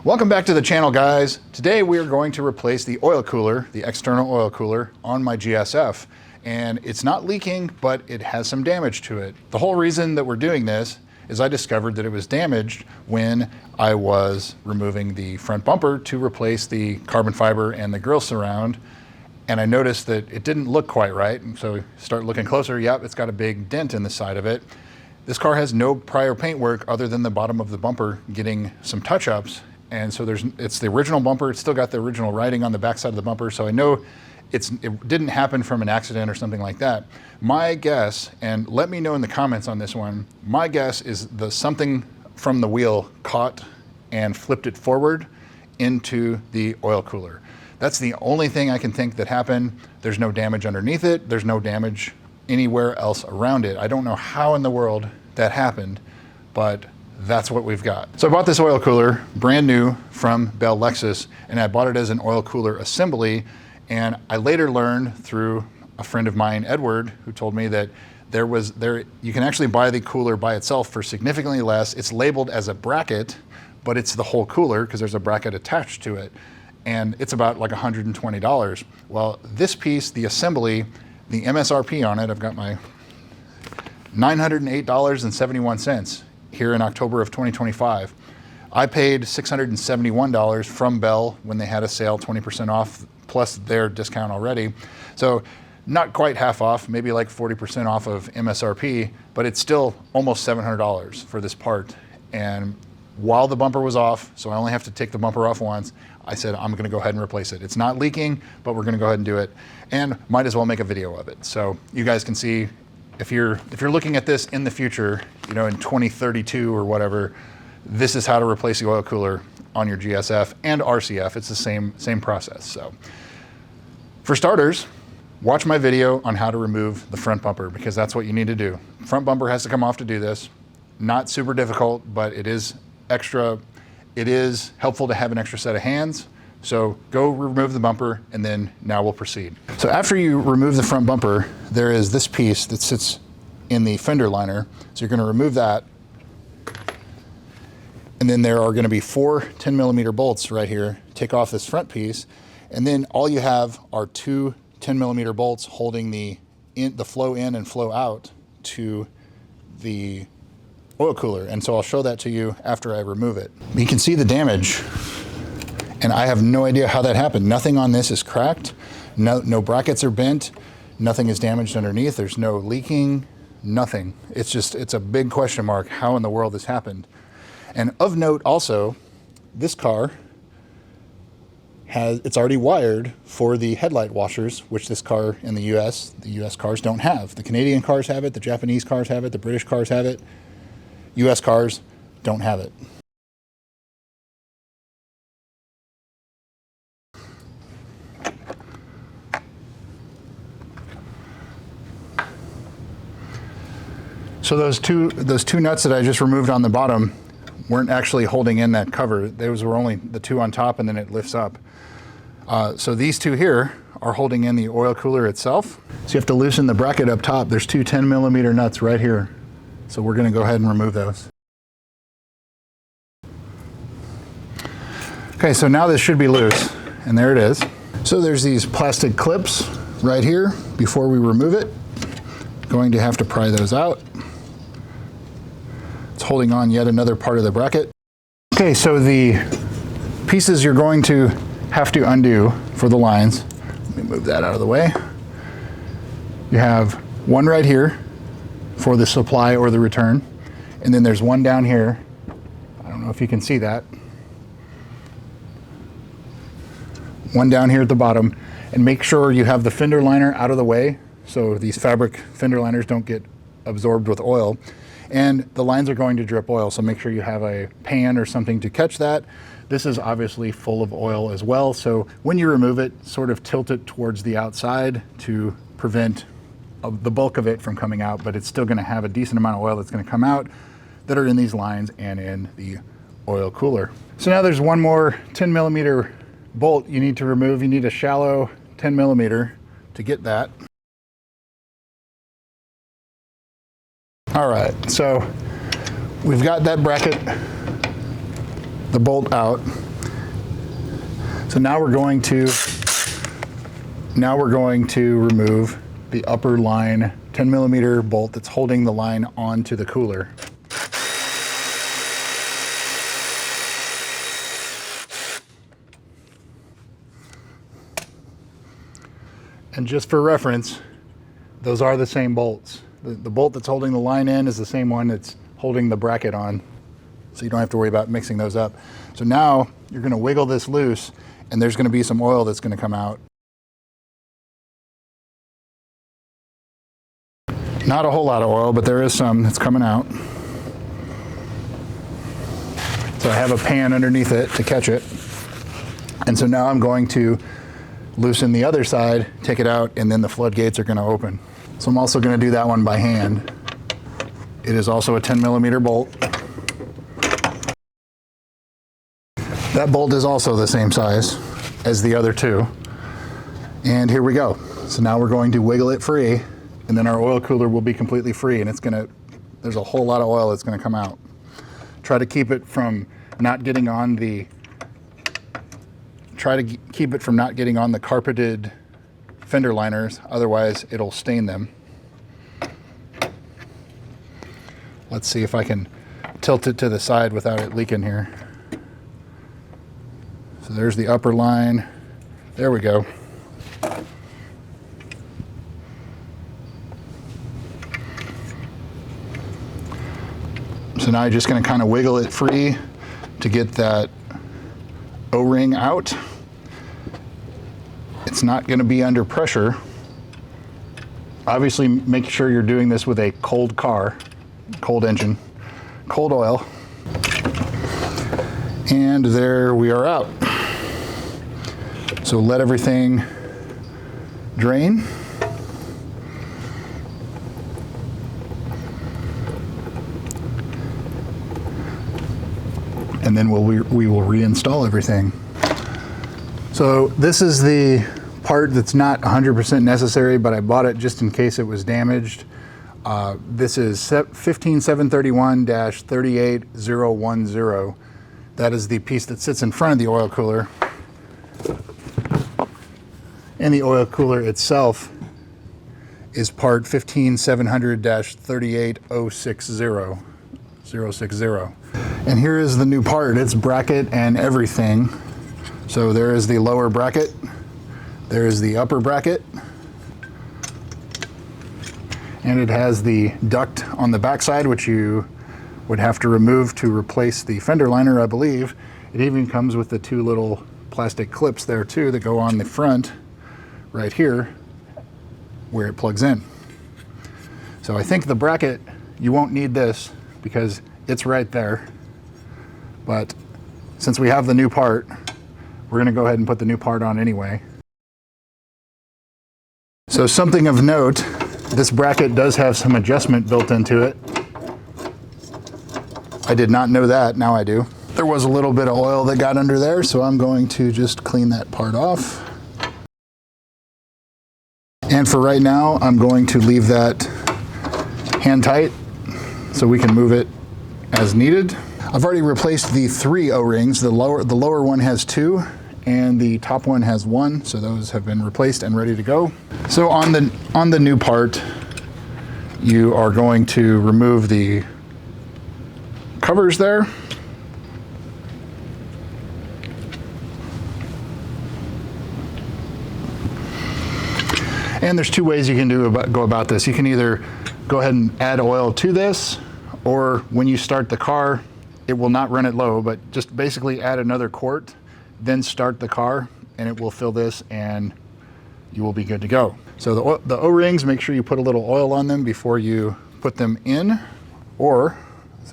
Welcome back to the channel, guys. Today we are going to replace the oil cooler, the external oil cooler on my GS-F. And it's not leaking, but it has some damage to it. The whole reason that we're doing this is I discovered that it was damaged when I was removing the front bumper to replace the carbon fiber and the grille surround. And I noticed that it didn't look quite right. And so start looking closer. Yep, it's got a big dent in the side of it. This car has no prior paint work other than the bottom of the bumper getting some touch-ups. And so it's the original bumper. It's still got the original writing on the backside of the bumper. So I know it didn't happen from an accident or something like that. My guess, and let me know in the comments on this one, my guess is something from the wheel caught and flipped it forward into the oil cooler. That's the only thing I can think that happened. There's no damage underneath it. There's no damage anywhere else around it. I don't know how in the world that happened, but that's what we've got. So I bought this oil cooler brand new from Bell Lexus, and I bought it as an oil cooler assembly. And I later learned through a friend of mine, Edward, who told me that you can actually buy the cooler by itself for significantly less. It's labeled as a bracket, but it's the whole cooler because there's a bracket attached to it. And it's about like $120. Well, this piece, the assembly, the MSRP on it, I've got my $908.71 here in October of 2025. I paid $671 from Bell when they had a sale, 20% off plus their discount already. So not quite half off, maybe like 40% off of MSRP, but it's still almost $700 for this part. And while the bumper was off, so I only have to take the bumper off once, I said, I'm gonna go ahead and replace it. It's not leaking, but we're gonna go ahead and do it. And might as well make a video of it. So you guys can see, if you're looking at this in the future, in 2032 or whatever, this is how to replace the oil cooler on your GS-F and RCF. It's the same process. So for starters, watch my video on how to remove the front bumper, because that's what you need to do. Front bumper has to come off to do this. Not super difficult, but it is helpful to have an extra set of hands. So go remove the bumper, and then now we'll proceed. So after you remove the front bumper, there is this piece that sits in the fender liner. So you're gonna remove that. And then there are gonna be 4 10mm bolts right here. Take off this front piece. And then all you have are 2 10mm bolts holding the flow in and flow out to the oil cooler. And so I'll show that to you after I remove it. You can see the damage, and I have no idea how that happened. Nothing on this is cracked. No brackets are bent. Nothing is damaged underneath. There's no leaking, nothing. It's a big question mark how in the world this happened. And of note also, this car it's already wired for the headlight washers, which this car in the US cars don't have. The Canadian cars have it, the Japanese cars have it, the British cars have it. US cars don't have it. So those two nuts that I just removed on the bottom weren't actually holding in that cover. Those were only the 2 on top, and then it lifts up. So these 2 here are holding in the oil cooler itself. So you have to loosen the bracket up top. There's 2 10mm nuts right here. So we're gonna go ahead and remove those. Okay, so now this should be loose, and there it is. So there's these plastic clips right here before we remove it. Going to have to pry those out. It's holding on yet another part of the bracket. Okay, so the pieces you're going to have to undo for the lines. Let me move that out of the way. You have one right here for the supply or the return, and then there's one down here. I don't know if you can see that. One down here at the bottom, and make sure you have the fender liner out of the way so these fabric fender liners don't get absorbed with oil. And the lines are going to drip oil, so make sure you have a pan or something to catch that. This is obviously full of oil as well, so when you remove it, sort of tilt it towards the outside to prevent the bulk of it from coming out, but it's still gonna have a decent amount of oil that's gonna come out that are in these lines and in the oil cooler. So now there's one more 10mm bolt you need to remove. You need a shallow 10mm to get that. All right, so we've got that bracket, the bolt out. So now we're going to remove the upper line 10mm bolt that's holding the line onto the cooler. And just for reference, those are the same bolts. The bolt that's holding the line in is the same one that's holding the bracket on, so you don't have to worry about mixing those up. So now you're going to wiggle this loose, and there's going to be some oil that's going to come out. Not a whole lot of oil, but there is some that's coming out. So I have a pan underneath it to catch it. And so now I'm going to loosen the other side, take it out, and then the floodgates are going to open. So I'm also going to do that one by hand. It is also a 10mm bolt. That bolt is also the same size as the other two. And here we go. So now we're going to wiggle it free, and then our oil cooler will be completely free, and there's a whole lot of oil that's going to come out. Try to keep it from not getting on the carpeted fender liners, otherwise it'll stain them. Let's see if I can tilt it to the side without it leaking here. So there's the upper line. There we go. So now I'm just going to kind of wiggle it free to get that O-ring out. It's not going to be under pressure. Obviously, make sure you're doing this with a cold car, cold engine, cold oil. And there we are out. So let everything drain. And then we will reinstall everything. So this is the part that's not 100% necessary, but I bought it just in case it was damaged. This is 15731-38010. That is the piece that sits in front of the oil cooler. And the oil cooler itself is part 15700-38060. And here is the new part. It's bracket and everything. So there is the lower bracket, there is the upper bracket, and it has the duct on the backside, which you would have to remove to replace the fender liner, I believe. It even comes with the two little plastic clips there too that go on the front right here where it plugs in. So I think the bracket, you won't need this because it's right there. But since we have the new part, we're going to go ahead and put the new part on anyway. So something of note, this bracket does have some adjustment built into it. I did not know that, now I do. There was a little bit of oil that got under there, so I'm going to just clean that part off. And for right now, I'm going to leave that hand tight so we can move it as needed. I've already replaced the 3 O-rings. The lower one has 2 and the top one has 1, so those have been replaced and ready to go. So on the new part, you are going to remove the covers there. And there's 2 ways you can go about this. You can either go ahead and add oil to this, or when you start the car, it will not run it low, but just basically add another quart, then start the car, and it will fill this, and you will be good to go. So the O-rings, make sure you put a little oil on them before you put them in, or,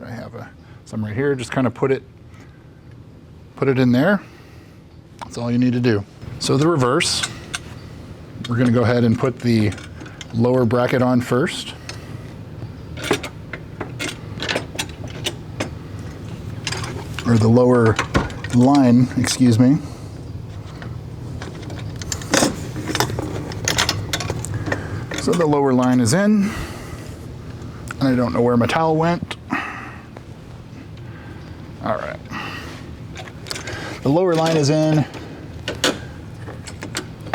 I have some right here, just kind of put it in there. That's all you need to do. So the reverse, we're going to go ahead and put the lower bracket on first. Or the lower line, excuse me. So the lower line is in, and I don't know where my towel went. All right. The lower line is in,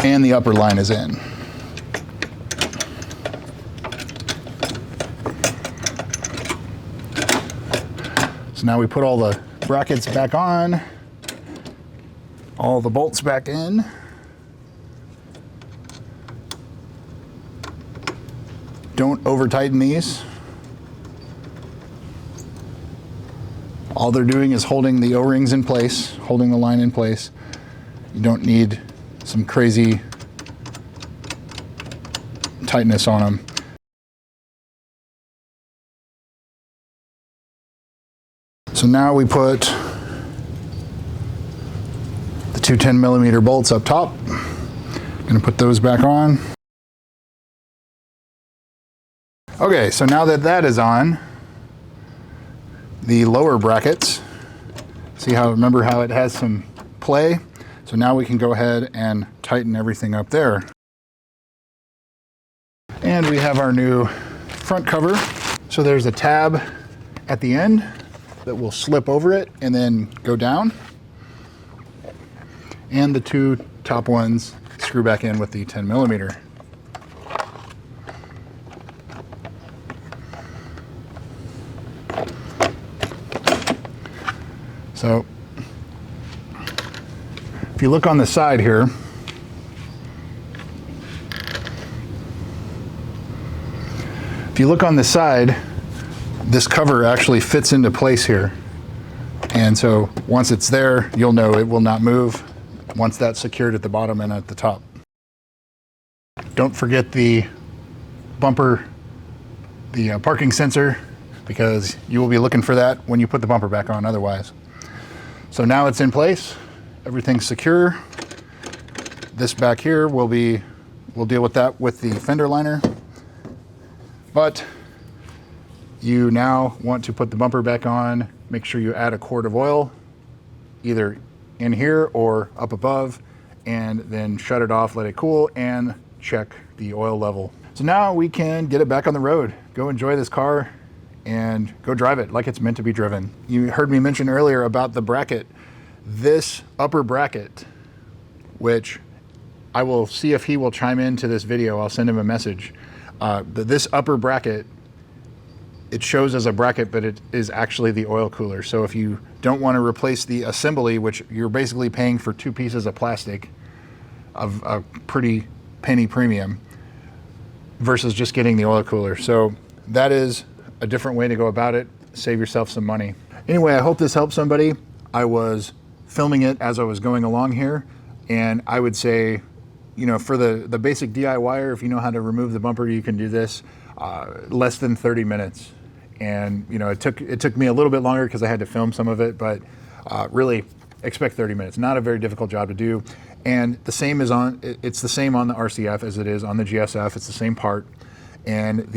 And the upper line is in. So now we put all the brackets back on, all the bolts back in. Don't over tighten these. All they're doing is holding the O-rings in place, holding the line in place. You don't need some crazy tightness on them. So now we put the two 10mm bolts up top. Gonna put those back on. Okay, so now that that is on, the lower brackets, remember how it has some play? So now we can go ahead and tighten everything up there. And we have our new front cover. So there's a tab at the end that will slip over it and then go down. And the two top ones screw back in with the 10mm. So if you look on the side here, this cover actually fits into place here. And so once it's there, you'll know it will not move once that's secured at the bottom and at the top. Don't forget the bumper, the parking sensor, because you will be looking for that when you put the bumper back on otherwise. So now it's in place, everything's secure. This back here we'll deal with that with the fender liner. But you now want to put the bumper back on, make sure you add a quart of oil, either in here or up above, and then shut it off, let it cool, and check the oil level. So now we can get it back on the road, go enjoy this car, and go drive it like it's meant to be driven. You heard me mention earlier about the bracket. This upper bracket, which I will see if he will chime into this video, I'll send him a message. This upper bracket, it shows as a bracket, but it is actually the oil cooler. So if you don't want to replace the assembly, which you're basically paying for two pieces of plastic of a pretty penny premium versus just getting the oil cooler. So that is a different way to go about it. Save yourself some money. Anyway, I hope this helps somebody. I was filming it as I was going along here, and I would say, you know, for the basic DIYer, if you know how to remove the bumper, you can do this less than 30 minutes. And you know, it took me a little bit longer because I had to film some of it, but really expect 30 minutes. Not a very difficult job to do. And the same is it's the same on the RCF as it is on the GS-F. It's the same part. And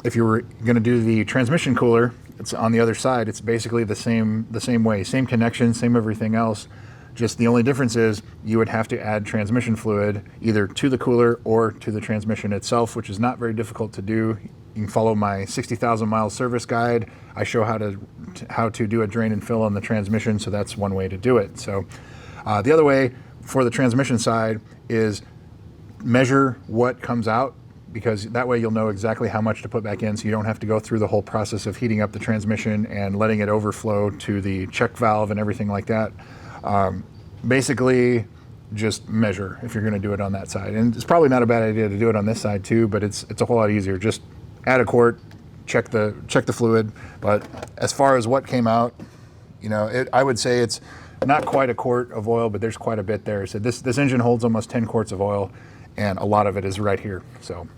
if you were going to do the transmission cooler, it's on the other side. It's basically the same way, same connection, same everything else. Just the only difference is you would have to add transmission fluid either to the cooler or to the transmission itself, which is not very difficult to do. You can follow my 60,000 mile service guide. I show how to do a drain and fill on the transmission, so that's one way to do it. So the other way for the transmission side is measure what comes out, because that way you'll know exactly how much to put back in, so you don't have to go through the whole process of heating up the transmission and letting it overflow to the check valve and everything like that. Basically, just measure if you're going to do it on that side. And it's probably not a bad idea to do it on this side too, but it's a whole lot easier. Just add a quart, check the fluid. But as far as what came out, you know, I would say it's not quite a quart of oil, but there's quite a bit there. So this engine holds almost 10 quarts of oil, and a lot of it is right here. So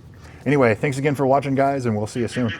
anyway, thanks again for watching, guys, and we'll see you soon.